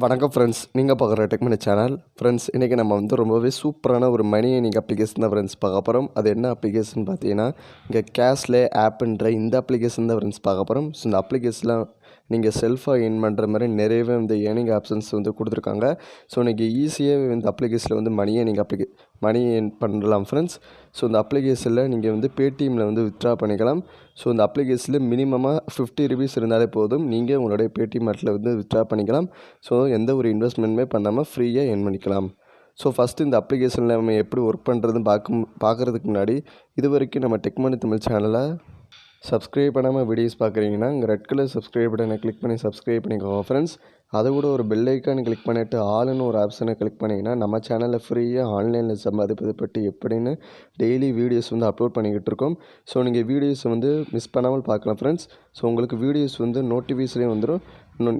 வணக்கம் ஃப்ரெண்ட்ஸ், நீங்கள் பார்க்குற டெக்மனி சேனல். ஃப்ரெண்ட்ஸ், இன்றைக்கி நம்ம வந்து ரொம்பவே சூப்பரான ஒரு மணி ஏர்னிங் அப்ளிகேஷன் தான் ஃப்ரெண்ட்ஸ் பார்க்க போகிறோம். அது என்ன அப்ளிகேஷன் பார்த்தீங்கன்னா, இங்கே கேஷ்லே ஆப்புன்ற இந்த அப்ளிகேஷன் தான் ஃப்ரெண்ட்ஸ் பார்க்க போகிறோம். ஸோ இந்த அப்ளிகேஷனில் நீங்கள் செல்ஃபாக ஏர்ன் பண்ணுற மாதிரி நிறையவே வந்து ஏர்னிங் ஆப்ஷன்ஸ் வந்து கொடுத்துருக்காங்க. ஸோ இன்றைக்கி ஈஸியாக இந்த அப்ளிகேஷனில் வந்து மணி ஏர்ன் பண்ணலாம் ஃப்ரெண்ட்ஸ். ஸோ இந்த அப்ளிகேஷனில் நீங்கள் வந்து பேடிஎம்மில் வந்து வித்ட்ரா பண்ணிக்கலாம். ஸோ இந்த அப்ளிகேஷனில் மினிமமாக 50 ருபீஸ் இருந்தாலே போதும், நீங்கள் உங்களுடைய பேடிஎம் அட்டில் வந்து வித்ட்ரா பண்ணிக்கலாம். ஸோ எந்த ஒரு இன்வெஸ்ட்மெண்ட்டுமே பண்ணாமல் ஃப்ரீயாக ஏர்ன் பண்ணிக்கலாம். ஸோ ஃபஸ்ட்டு இந்த அப்ளிகேஷனில் நம்ம எப்படி ஒர்க் பண்ணுறதுன்னு பார்க்குறதுக்கு முன்னாடி, இது வரைக்கும் நம்ம டெக்மனி தமிழ் சேனலை சப்ஸ்கிரைப் பண்ணாமல் வீடியோஸ் பார்க்குறீங்கன்னா, இங்கே ரெட் கலர் சப்ஸ்கிரைப் பட்டனை கிளிக் பண்ணி சப்ஸ்கிரைப் பண்ணிக்கோங்க ஃப்ரெண்ட்ஸ். அதை கூட ஒரு பெல் ஐக்கானை கிளிக் பண்ணிவிட்டு ஆல்னு ஒரு ஆப்ஷனை கிளிக் பண்ணிங்கன்னா, நம்ம சேனலில் ஃப்ரீயாக ஆன்லைனில் சம்பாதிப்பது பற்றி எப்படின்னு டெய்லி வீடியோஸ் வந்து அப்லோட் பண்ணிக்கிட்டு இருக்கோம். ஸோ நீங்கள் வீடியோஸ் வந்து மிஸ் பண்ணாமல் பார்க்கலாம் ஃப்ரெண்ட்ஸ். ஸோ உங்களுக்கு வீடியோஸ் வந்து நோட்டிஃபிகேஷனே வந்துடும்.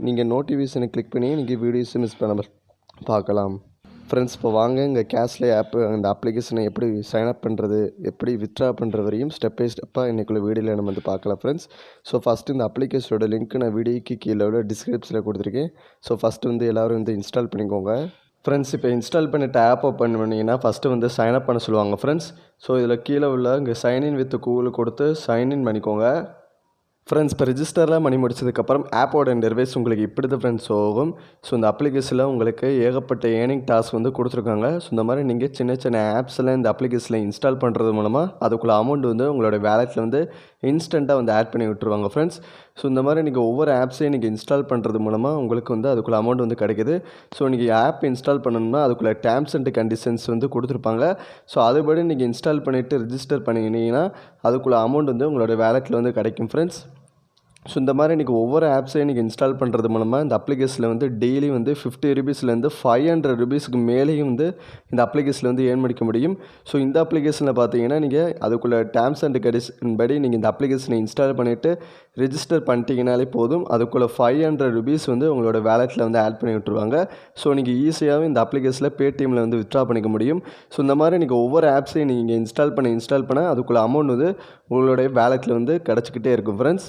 நீங்கள் நோட்டிஃபிகேஷனை கிளிக் பண்ணி நீங்கள் வீடியோஸை மிஸ் பண்ணாமல் பார்க்கலாம். ஃப்ரெண்ட்ஸ், இப்போ வாங்க இங்கே கேஷ்லே ஆப்பு அந்த அப்ளிகேஷனை எப்படி சைன்அப் பண்ணுறது, எப்படி வித்ட்ரா பண்ணுற வரையும் ஸ்டெப் பை ஸ்டெப்பாக இன்றைக்குள்ள வீடியோவில் நம்ம வந்து பார்க்கலாம் ஃப்ரெண்ட்ஸ். ஸோ ஃபஸ்ட்டு இந்த அப்ளிகேஷனோட லிங்க் நான் வீடியோக்கு கீழே டிஸ்கிரிப்ஷனில் கொடுத்துருக்கேன். ஸோ ஃபஸ்ட்டு வந்து எல்லோரும் வந்து இன்ஸ்டால் பண்ணிக்கோங்க ஃப்ரெண்ட்ஸ். இப்போ இன்ஸ்டால் பண்ணிவிட்டு ஆப் ஓப்பன் பண்ணிங்கன்னா ஃபஸ்ட்டு வந்து சைன்அப் பண்ண சொல்லுவாங்க ஃப்ரெண்ட்ஸ். ஸோ இதில் கீழே உள்ள இங்கே சைன்இன் வித் கூகுள் கொடுத்து சைன்இன் பண்ணிக்கோங்க ஃப்ரெண்ட்ஸ். இப்போ ரிஜிஸ்டர்லாம் பண்ணி முடிச்சதுக்கப்புறம் ஆப்போட இன்டர்ஃபேஸ் உங்களுக்கு இப்படி தான் ஃப்ரெண்ட்ஸ் ஆகும். ஸோ இந்த அப்ளிகேஷனில் உங்களுக்கு ஏகப்பட்ட ஏர்னிங் டாஸ்க் வந்து கொடுத்துருக்காங்க. ஸோ இந்த மாதிரி நீங்கள் சின்ன சின்ன ஆப்ஸ் எல்லாம் இந்த அப்ளிகேஷனில் இன்ஸ்டால் பண்ணுறது மூலமாக அதுக்குள்ள அமௌண்ட் வந்து உங்களோட வேலெட்டில் வந்து இன்ஸ்டண்ட்டாக வந்து ஆட் பண்ணி விட்டுருவாங்க ஃப்ரெண்ட்ஸ். ஸோ இந்த மாதிரி நீங்கள் ஒவ்வொரு ஆப்ஸையும் நீங்கள் இன்ஸ்டால் பண்ணுறது மூலமாக உங்களுக்கு வந்து அதுக்குள்ள அமௌண்ட் வந்து கிடைக்குது. ஸோ நீங்கள் ஆப் இன்ஸ்டால் பண்ணணும்னா அதுக்குள்ள டேர்ம்ஸ் அண்ட் கண்டிஷன்ஸ் வந்து கொடுத்துருப்பாங்க. ஸோ அதுபடி நீங்கள் இன்ஸ்டால் பண்ணிவிட்டு ரிஜிஸ்டர் பண்ணிங்கன்னா அதுக்குள்ள அமௌண்ட் வந்து உங்களோட வேலெட்டில் வந்து கிடைக்கும் ஃப்ரெண்ட்ஸ். ஸோ இந்த மாதிரி நீங்கள் ஒவ்வொரு ஆப்ஸையும் நீங்கள் இன்ஸ்டால் பண்ணுறது மூலமாக இந்த அப்ளிகேஷனில் வந்து டெய்லி வந்து 50 ருபீஸ்லேருந்து 500 ருபீஸுக்கு மேலேயும் வந்து இந்த அப்ளிகேஷனில் வந்து ஏர்ன் பண்ணிக்க முடியும். ஸோ இந்த அப்ளிகேஷனில் பார்த்தீங்கன்னா நீங்கள் அதுக்குள்ளே டேர்ம்ஸ் அண்ட் கண்டிஷன் படி நீங்கள் இந்த அப்ளிகேஷனை இன்ஸ்டால் பண்ணிவிட்டு ரிஜிஸ்டர் பண்ணிட்டீங்கனாலே போதும், அதுக்குள்ளே 500 ருபீஸ் வந்து உங்களோட வேலெட்டில் வந்து ஆட் பண்ணி விட்டுருவாங்க. ஸோ நீங்கள் ஈஸியாகவே இந்த அப்ளிகேஷனில் பேடிஎம்மில் வந்து வித்ட்ரா பண்ணிக்க முடியும். ஸோ இந்த மாதிரி நீங்கள் ஒவ்வொரு ஆப்ஸையும் நீங்கள் இன்ஸ்டால் பண்ண அதுக்குள்ளே அமௌண்ட் வந்து உங்களுடைய வேலெட்டில் வந்து கிடச்சிக்கிட்டே இருக்கும் ஃப்ரெண்ட்ஸ்.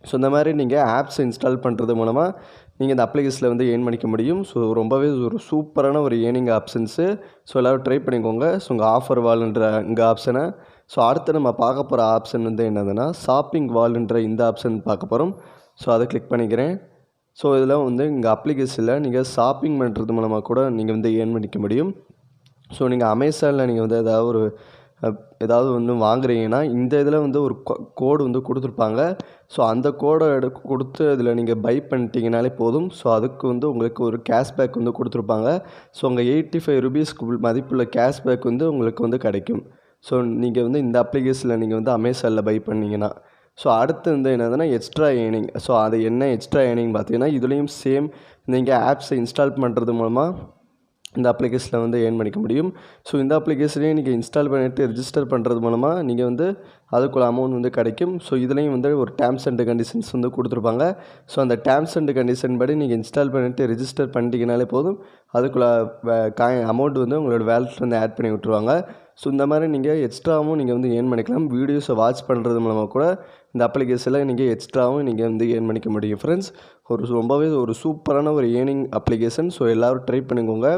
ஸோ இந்த மாதிரி நீங்கள் ஆப்ஸ் இன்ஸ்டால் பண்ணுறது மூலமாக நீங்கள் இந்த அப்ளிகேஷனில் வந்து ஏர்ன் பண்ணிக்க முடியும். ஸோ ரொம்பவே ஒரு சூப்பரான ஒரு ஏர்னிங் ஆப்ஷன்ஸு. ஸோ எல்லோரும் ட்ரை பண்ணிக்கோங்க. ஸோ உங்கள் ஆஃபர் வால்ன்ற இங்கே ஆப்ஷனை. ஸோ அடுத்து நம்ம பார்க்க போகிற ஆப்ஷன் வந்து என்னதுன்னா ஷாப்பிங் வால்ன்ற இந்த ஆப்ஷன் பார்க்க போகிறோம். ஸோ அதை கிளிக் பண்ணிக்கிறேன். ஸோ இதில் வந்து இங்கே அப்ளிகேஷனில் நீங்கள் ஷாப்பிங் பண்ணுறது மூலமாக கூட நீங்கள் வந்து ஏர்ன் பண்ணிக்க முடியும். ஸோ நீங்கள் அமேசானில் நீங்கள் வந்து ஏதாவது ஒன்று வாங்குறீங்கன்னா இந்த இதில் வந்து ஒரு கோடு வந்து கொடுத்துருப்பாங்க. ஸோ அந்த கோடை கொடுத்து அதில் நீங்கள் பை பண்ணிட்டீங்கனாலே போதும். ஸோ அதுக்கு வந்து உங்களுக்கு ஒரு கேஷ்பேக் வந்து கொடுத்துருப்பாங்க. ஸோ உங்கள் 85 ருபீஸ்க்கு மதிப்புள்ள கேஷ்பேக் வந்து உங்களுக்கு வந்து கிடைக்கும். ஸோ நீங்கள் வந்து இந்த அப்ளிகேஷனில் நீங்கள் வந்து அமேசானில் பை பண்ணிங்கன்னா. ஸோ அடுத்து வந்து என்னதுன்னா எக்ஸ்ட்ரா ஏர்னிங். ஸோ அது என்ன எக்ஸ்ட்ரா ஏர்னிங் பார்த்தீங்கன்னா, இதுலேயும் சேம் நீங்கள் ஆப்ஸை இன்ஸ்டால் பண்ணுறது மூலமாக இந்த அப்ளிகேஷனில் வந்து ஏர்ன் பண்ணிக்க முடியும். ஸோ இந்த அப்ளிகேஷனையும் நீங்கள் இன்ஸ்டால் பண்ணிவிட்டு ரிஜிஸ்டர் பண்ணுறது மூலமாக நீங்கள் வந்து அதுக்குள்ள அமௌண்ட் வந்து கிடைக்கும். ஸோ இதுலேயும் வந்து ஒரு டேர்ம்ஸ் அண்ட் கண்டிஷன்ஸ் வந்து கொடுத்துருப்பாங்க. ஸோ அந்த டேர்ம்ஸ் அண்ட் கண்டிஷன் படி நீங்கள் இன்ஸ்டால் பண்ணிவிட்டு ரிஜிஸ்டர் பண்ணிட்டீங்கனாலே போதும், அதுக்குள்ள அமௌண்ட் வந்து உங்களோட வேலெட்டில் வந்து ஆட் பண்ணி விட்ருவாங்க. ஸோ இந்த மாதிரி நீங்கள் எக்ஸ்ட்ராவும் நீங்கள் வந்து ஏர்ன் பண்ணிக்கலாம். வீடியோஸை வாட்ச் பண்ணுறது மூலமாக கூட இந்த அப்ளிகேஷனில் நீங்கள் எக்ஸ்ட்ராவும் நீங்கள் வந்து ஏர்ன் பண்ணிக்க முடியும் ஃப்ரெண்ட்ஸ். ரொம்பவே ஒரு சூப்பரான ஒரு ஏர்னிங் அப்ளிகேஷன். ஸோ எல்லோரும் ட்ரை பண்ணிக்கோங்க.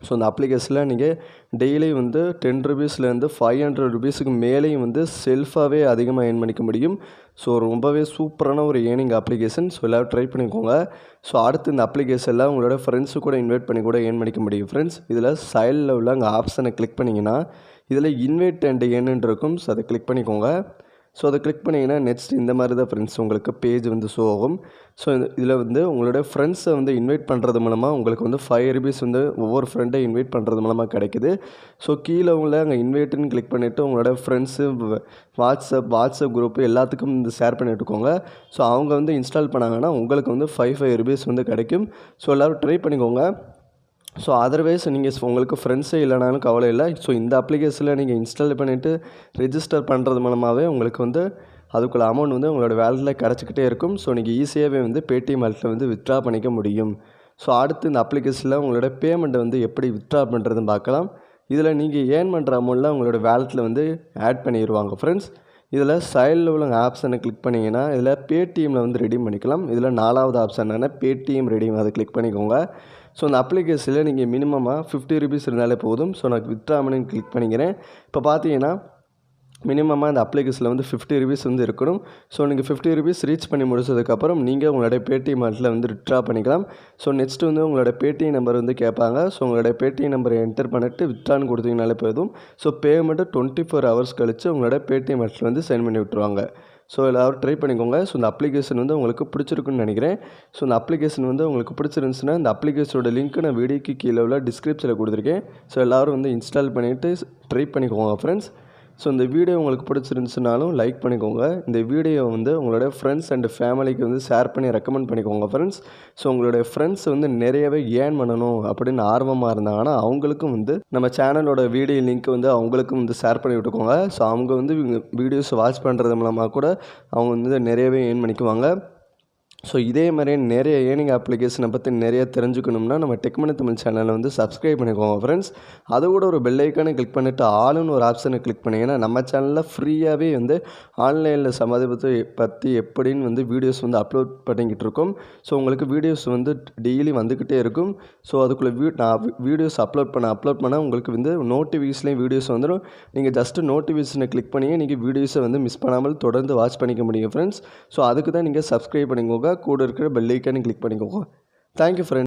ஸோ இந்த அப்ளிகேஷனில் நீங்கள் டெய்லி வந்து 10 ருபீஸ்லேருந்து 500 ருபீஸுக்கு மேலேயும் வந்து செல்ஃபாகவே அதிகமாக ஏர்ன் பண்ணிக்க முடியும். ஸோ ரொம்பவே சூப்பரான ஒரு ஏர்னிங் அப்ளிகேஷன். ஸோ எல்லோரும் ட்ரை பண்ணிக்கோங்க. ஸோ அடுத்து இந்த அப்ளிகேஷனில் உங்களோட ஃப்ரெண்ட்ஸு கூட இன்வைட் பண்ணி கூட ஏர்ன் பண்ணிக்க முடியும் ஃப்ரெண்ட்ஸ். இதில் சைடில் உள்ள அங்கே ஆப்ஷனை கிளிக் பண்ணிங்கன்னா இதில் இன்வைட் அண்ட் ஏர்ன்னு இருக்கும். ஸோ அதை கிளிக் பண்ணிக்கோங்க. ஸோ அதை கிளிக் பண்ணிங்கன்னா நெக்ஸ்ட் இந்த மாதிரி தான் ஃப்ரெண்ட்ஸ் உங்களுக்கு பேஜ் வந்து ஷோ ஆகும். ஸோ இதில் வந்து உங்களோட ஃப்ரெண்ட்ஸை வந்து இன்வைட் பண்ணுறது மூலமாக உங்களுக்கு வந்து 5 ருபீஸ் வந்து ஒவ்வொரு ஃப்ரெண்டை இன்வைட் பண்ணுறது மூலமாக கிடைக்குது. ஸோ கீழே உள்ள அங்கே இன்வைட்டுன்னு கிளிக் பண்ணிவிட்டு உங்களோட ஃப்ரெண்ட்ஸு வாட்ஸ்அப் குரூப்பு எல்லாத்துக்கும் வந்து ஷேர் பண்ணி விட்டுக்கோங்க. ஸோ அவங்க வந்து இன்ஸ்டால் பண்ணாங்கன்னா உங்களுக்கு வந்து 5 ருபீஸ் வந்து கிடைக்கும். ஸோ எல்லோரும் ட்ரை பண்ணிக்கோங்க. ஸோ அதர்வைஸ் நீங்கள் உங்களுக்கு ஃப்ரெண்ட்ஸே இல்லைனாலும் கவலை இல்லை. ஸோ இந்த அப்ளிகேஷனில் நீங்கள் இன்ஸ்டால் பண்ணிவிட்டு ரிஜிஸ்டர் பண்ணுறது மூலமாகவே உங்களுக்கு வந்து அதுக்குள்ள அமௌண்ட் வந்து உங்களோட வேலெட்டில் கிடச்சிக்கிட்டே இருக்கும். ஸோ நீங்கள் ஈஸியாகவே வந்து பேடிஎம் வாலெட்டில் வந்து வித்ட்ரா பண்ணிக்க முடியும். ஸோ அடுத்து இந்த அப்ளிகேஷனில் உங்களோட பேமெண்ட்டை வந்து எப்படி வித்ட்ரா பண்ணுறதுன்னு பார்க்கலாம். இதில் நீங்கள் ஏர்ன் பண்ணுற அமௌண்ட்டில் உங்களோட வேலெட்டில் வந்து ஆட் பண்ணிடுவாங்க ஃப்ரெண்ட்ஸ். இதில் சைடில் உள்ள ஆப்ஷனை கிளிக் பண்ணிங்கன்னா இதில் பேடிஎம்மில் வந்து ரெடீம் பண்ணிக்கலாம். இதில் 4வது ஆப்ஷன் என்னென்னா பேடிஎம் ரெடீம், அதை கிளிக் பண்ணிக்கோங்க. ஸோ அந்த அப்ளிகேஷனில் நீங்கள் மினிமமாக ₹50 இருந்தாலே போதும். ஸோ நான் வித்ட்ரா மணின்னு கிளிக் பண்ணிக்கிறேன். இப்போ பார்த்தீங்கன்னா மினிமமாக இந்த அப்ளிகேஷனில் வந்து ₹50 வந்து இருக்கணும். ஸோ நீங்கள் ₹50 ரீச் பண்ணி முடிச்சதுக்கப்புறம் நீங்கள் உங்களுடைய பேடிஎம் வாலெட்டில் வந்து வித்ட்ரா பண்ணிக்கலாம். ஸோ நெக்ஸ்ட்டு வந்து உங்களோட பேடிஎம் நம்பர் வந்து கேட்பாங்க. ஸோ உங்களுடைய பேடிஎம் நம்பரை என்டர் பண்ணிட்டு வித்ட்ரான்னு கொடுத்தீங்கனாலே போதும். ஸோ பேமெண்ட்டு 24 ஹவர்ஸ் கழித்து உங்களோட பேடிஎம் வாலெட்டில் வந்து சென்ட் பண்ணி விட்டுருவாங்க. ஸோ எல்லோரும் ட்ரை பண்ணிக்கோங்க. ஸோ இந்த அப்ளிகேஷன் வந்து உங்களுக்கு பிடிச்சிருக்குன்னு நினைக்கிறேன். ஸோ இந்த அப்ளிகேஷன் வந்து உங்களுக்கு பிடிச்சிருந்துச்சுன்னா இந்த அப்ளிகேஷனோட லிங்க் நான் வீடியோக்கு கீழே உள்ள டிஸ்கிரிப்ஷனில் கொடுத்துருக்கேன். ஸோ எல்லோரும் வந்து இன்ஸ்டால் பண்ணிவிட்டு ட்ரை பண்ணிக்கோங்க ஃப்ரெண்ட்ஸ். ஸோ இந்த வீடியோ உங்களுக்கு பிடிச்சிருந்துச்சுனாலும் லைக் பண்ணிக்கோங்க. இந்த வீடியோ வந்து உங்களோட ஃப்ரெண்ட்ஸ் அண்ட் ஃபேமிலிக்கு வந்து ஷேர் பண்ணி ரெக்கமெண்ட் பண்ணிக்கோங்க ஃப்ரெண்ட்ஸ். ஸோ உங்களுடைய ஃப்ரெண்ட்ஸ் வந்து நிறையவே ஏர்ன் பண்ணணும் அப்படின்னு ஆர்வமாக இருந்தாங்கன்னா அவங்களுக்கும் வந்து நம்ம சேனலோட வீடியோ லிங்க் வந்து அவங்களுக்கும் வந்து ஷேர் பண்ணி விட்டுக்கோங்க. ஸோ அவங்க வந்து வீடியோஸ் வாட்ச் பண்ணுறது மூலமாக கூட அவங்க வந்து நிறையவே ஏர்ன் பண்ணிக்குவாங்க. ஸோ இதே மாதிரியே நிறைய ஏர்னிங் அப்ளிகேஷனை பற்றி நிறைய தெரிஞ்சுக்கணும்னா நம்ம டெக்மனி தமிழ் சேனலை வந்து சப்ஸ்கிரைப் பண்ணிக்கோங்க ஃப்ரெண்ட்ஸ். அது கூட ஒரு பெல் ஐக்கானை கிளிக் பண்ணிவிட்டு ஆளுன்னு ஒரு ஆப்ஷனை கிளிக் பண்ணிங்கன்னா நம்ம சேனலில் ஃப்ரீயாகவே வந்து ஆன்லைனில் சம்பாதிப்பதை பற்றி எப்படின்னு வந்து வீடியோஸ் வந்து அப்லோட் பண்ணிக்கிட்டு இருக்கோம். ஸோ உங்களுக்கு வீடியோஸ் வந்து டெய்லி வந்துக்கிட்டே இருக்கும். ஸோ அதுக்குள்ளே நான் வீடியோஸ் அப்லோட் பண்ண உங்களுக்கு வந்து நோட்டிஃபிகேஷன்லேயும் வீடியோஸ் வந்துடும். நீங்கள் ஜஸ்ட்டு நோட்டிஃபிகேஷனை கிளிக் பண்ணி நீங்கள் வீடியோஸை வந்து மிஸ் பண்ணாமல் தொடர்ந்து வாட்ச் பண்ணிக்க முடியும் ஃப்ரெண்ட்ஸ். ஸோ அதுக்கு தான் நீங்கள் சப்ஸ்கிரைப் பண்ணிக்கோங்க. கூட இருக்கிற பெல் ஐக்கானை கிளிக் பண்ணிக்கோங்க. Thank you friends.